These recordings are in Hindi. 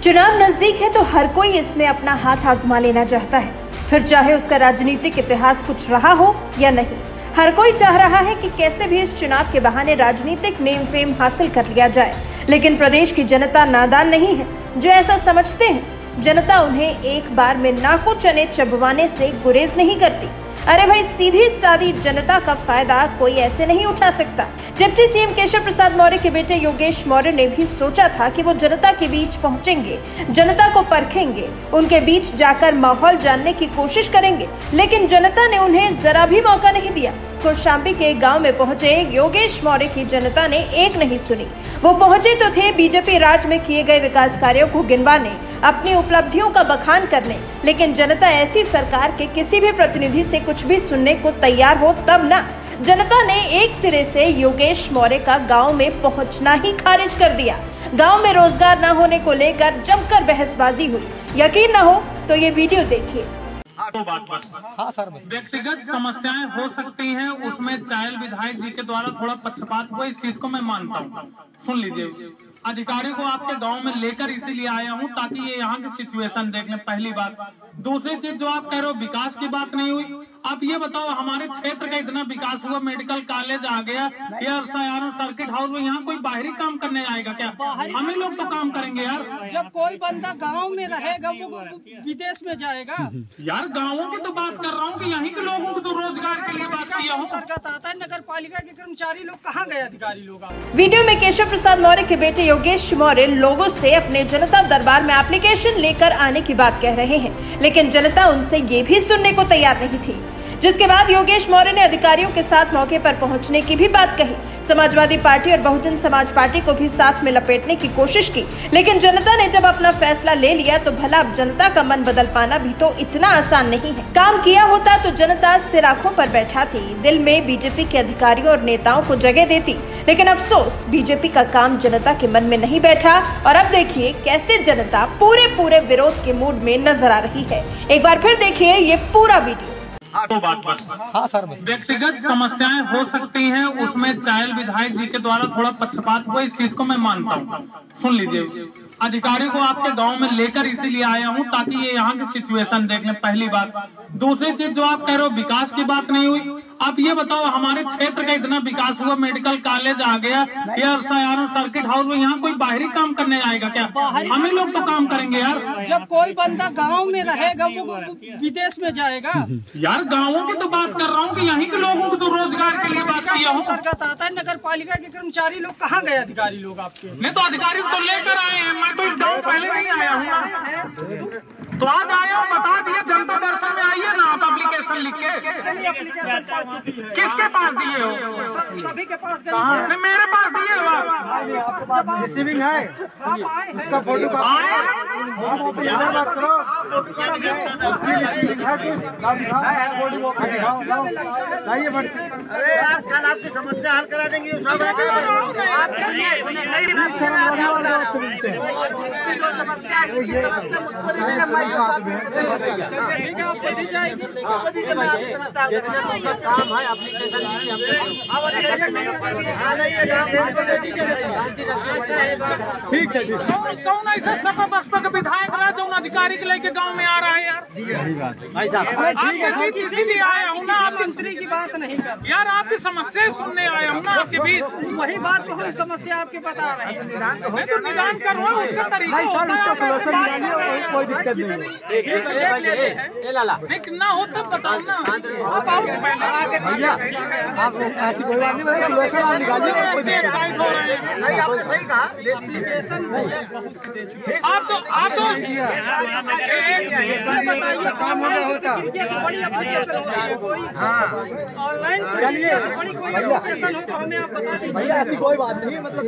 चुनाव नजदीक है तो हर कोई इसमें अपना हाथ आजमा लेना चाहता है, फिर चाहे उसका राजनीतिक इतिहास कुछ रहा हो या नहीं। हर कोई चाह रहा है कि कैसे भी इस चुनाव के बहाने राजनीतिक नेम फेम हासिल कर लिया जाए, लेकिन प्रदेश की जनता नादान नहीं है जो ऐसा समझते हैं। जनता उन्हें एक बार में नाको चने चबवाने से गुरेज नहीं करती। अरे भाई, सीधी सादी जनता का फायदा कोई ऐसे नहीं उठा सकता। डिप्टी सीएम केशव प्रसाद मौर्य के बेटे योगेश मौर्य ने भी सोचा था कि वो जनता के बीच पहुंचेंगे, जनता को परखेंगे, उनके बीच जाकर माहौल जानने की कोशिश करेंगे, लेकिन जनता ने उन्हें जरा भी मौका नहीं दिया। कौशाम्बी के गांव में पहुंचे योगेश मौर्य की जनता ने एक नहीं सुनी। वो पहुंचे तो थे बीजेपी राज में किए गए विकास कार्यों को गिनवाने, अपनी उपलब्धियों का बखान करने, लेकिन जनता ऐसी सरकार के किसी भी प्रतिनिधि से कुछ भी सुनने को तैयार हो तब ना। जनता ने एक सिरे से योगेश मौर्य का गांव में पहुंचना ही खारिज कर दिया। गांव में रोजगार न होने को लेकर जमकर बहसबाजी हुई। यकीन न हो तो ये वीडियो देखिए। हाँ सर, व्यक्तिगत समस्याएं हो सकती हैं, उसमें चायल विधायक जी के द्वारा थोड़ा पक्षपात हुआ, इस चीज को मैं मानता हूँ। सुन लीजिए, अधिकारी को आपके गांव में लेकर इसीलिए आया हूं ताकि ये यहाँ की सिचुएशन देख लें, पहली बात। दूसरी चीज, जो आप कह रहे हो विकास की बात नहीं हुई, आप ये बताओ हमारे क्षेत्र का इतना विकास हुआ, मेडिकल कॉलेज आ गया, या सर्किट हाउस में, यहाँ कोई बाहरी काम करने आएगा क्या? हमें लोग तो काम करेंगे यार। जब कोई बंदा गांव में रहेगा वो विदेश में जाएगा यार। गाँवों की तो बात कर रहा हूँ कि यहाँ के लोगों को तो रोजगार के लिए बात किया हूँ। अंतर्गत आता है, नगर पालिका के कर्मचारी लोग कहाँ गए, अधिकारी लोग? वीडियो में केशव प्रसाद मौर्य के बेटे योगेश मौर्य लोगों से अपने जनता दरबार में एप्लीकेशन लेकर आने की बात कह रहे हैं, लेकिन जनता उनसे ये भी सुनने को तैयार नहीं थी। जिसके बाद योगेश मौर्य ने अधिकारियों के साथ मौके पर पहुंचने की भी बात कही। समाजवादी पार्टी और बहुजन समाज पार्टी को भी साथ में लपेटने की कोशिश की, लेकिन जनता ने जब अपना फैसला ले लिया तो भला अब जनता का मन बदल पाना भी तो इतना आसान नहीं है। काम किया होता तो जनता सिर आंखों पर बैठाती, दिल में बीजेपी के अधिकारियों और नेताओं को जगह देती, लेकिन अफसोस बीजेपी का काम जनता के मन में नहीं बैठा। और अब देखिए कैसे जनता पूरे विरोध के मूड में नजर आ रही है। एक बार फिर देखिए ये पूरा वीडियो। हाँ सर, व्यक्तिगत समस्याएं हो सकती हैं, उसमें चायल विधायक जी के द्वारा थोड़ा पक्षपात हुआ, इस चीज को मैं मानता हूँ। सुन लीजिए, अधिकारी को आपके गांव में लेकर इसीलिए आया हूं ताकि ये यहाँ की सिचुएशन देख लें, पहली बात। दूसरी चीज, जो आप कह रहे हो विकास की बात नहीं हुई, आप ये बताओ हमारे क्षेत्र का इतना विकास हुआ, मेडिकल कॉलेज आ गया, या सर्किट हाउस में, यहाँ कोई बाहरी काम करने आएगा क्या? हमें लोग तो काम करेंगे यार। जब कोई बंदा गांव में रहेगा वो विदेश में जाएगा यार। गाँवों की तो बात कर रहा हूँ कि यहाँ के लोगों को तो रोजगार के लिए बात किया हूँ। अंतर्गत आता है, नगर पालिका के कर्मचारी लोग कहाँ गए, अधिकारी लोग आपके? मैं तो अधिकारी को लेकर आए हैं, मैं तो इस गाँव पहले नहीं आया हूँ, तो आज आया हूँ। बता दिए जनता दर्शन में आइए ना आप, एप्लीकेशन लिख के। किसके पास दिए हो? सभी के पास। मेरे पास दिए हो आप? रिसीविंग है उसका फोटो बात करो, उसकी रिसीविंग है कुछ अरे यार, कल आपकी समस्या हल करा देंगे। काम है ठीक है। कौन ऐसा सपा बसपा का विधायक रहा जो अधिकारी के लेके गांव में आ रहा है यार? आपके बीच इसीलिए आया हूँ ना, आप मंत्री की बात नहीं कर यार, आपकी समस्या सुनने आया हूँ ना आपके बीच। वही बात को हम समस्या आपके बता रहे हैं। मैं तो निदान कर रहा हूँ, उसका तरीका होता है, कोई दिक्कत नहीं। नहीं कितना हो तब बताओ ना। आप आओ भैया, आप ऐसी कोई बात नहीं, सही कहा। आप तो काम हो गया होता। ऑनलाइन हो तो हमें आप बता दीजिए। भैया ऐसी कोई बात नहीं, मतलब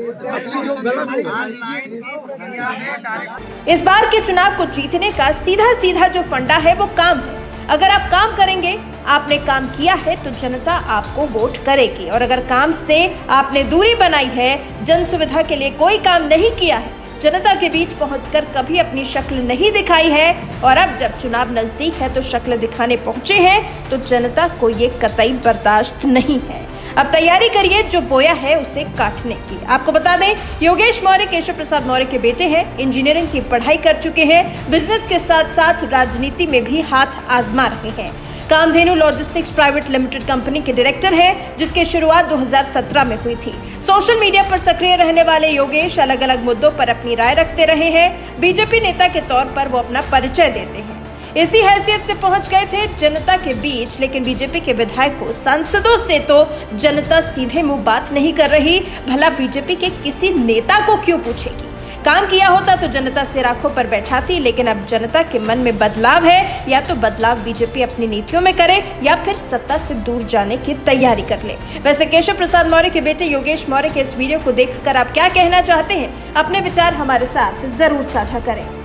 इस बार के चुनाव को जीतने का सीधा जो फंडा है वो काम है। अगर आप काम करेंगे, आपने काम किया है तो जनता आपको वोट करेगी, और अगर काम से आपने दूरी बनाई है, जन सुविधा के लिए कोई काम नहीं किया है, जनता के बीच पहुंचकर कभी अपनी शक्ल नहीं दिखाई है, और अब जब चुनाव नजदीक है तो शक्ल दिखाने पहुंचे हैं, तो जनता को ये कतई बर्दाश्त नहीं है। अब तैयारी करिए जो बोया है उसे काटने की। आपको बता दें, योगेश मौर्य केशव प्रसाद मौर्य के बेटे हैं। इंजीनियरिंग की पढ़ाई कर चुके हैं। बिजनेस के साथ साथ राजनीति में भी हाथ आजमा रहे हैं। Kamdhenu logistics private limited company के डायरेक्टर हैं, जिसकी शुरुआत 2017 में हुई थी। सोशल मीडिया पर सक्रिय रहने वाले योगेश अलग अलग मुद्दों पर अपनी राय रखते रहे हैं। बीजेपी नेता के तौर पर वो अपना परिचय देते हैं। इसी हैसियत से पहुंच गए थे जनता के बीच, लेकिन बीजेपी के विधायकों सांसदों से तो जनता सीधे मुंह बात नहीं कर रही। भला बीजेपी के किसी नेता को क्यों पूछेगी? काम किया होता तो जनता सिर आंखों पर बैठाती, लेकिन अब जनता के मन में बदलाव है। या तो बदलाव बीजेपी अपनी नीतियों में करे या फिर सत्ता से दूर जाने की तैयारी कर ले। वैसे केशव प्रसाद मौर्य के बेटे योगेश मौर्य के इस वीडियो को देखकर आप क्या कहना चाहते हैं? अपने विचार हमारे साथ जरूर साझा करें।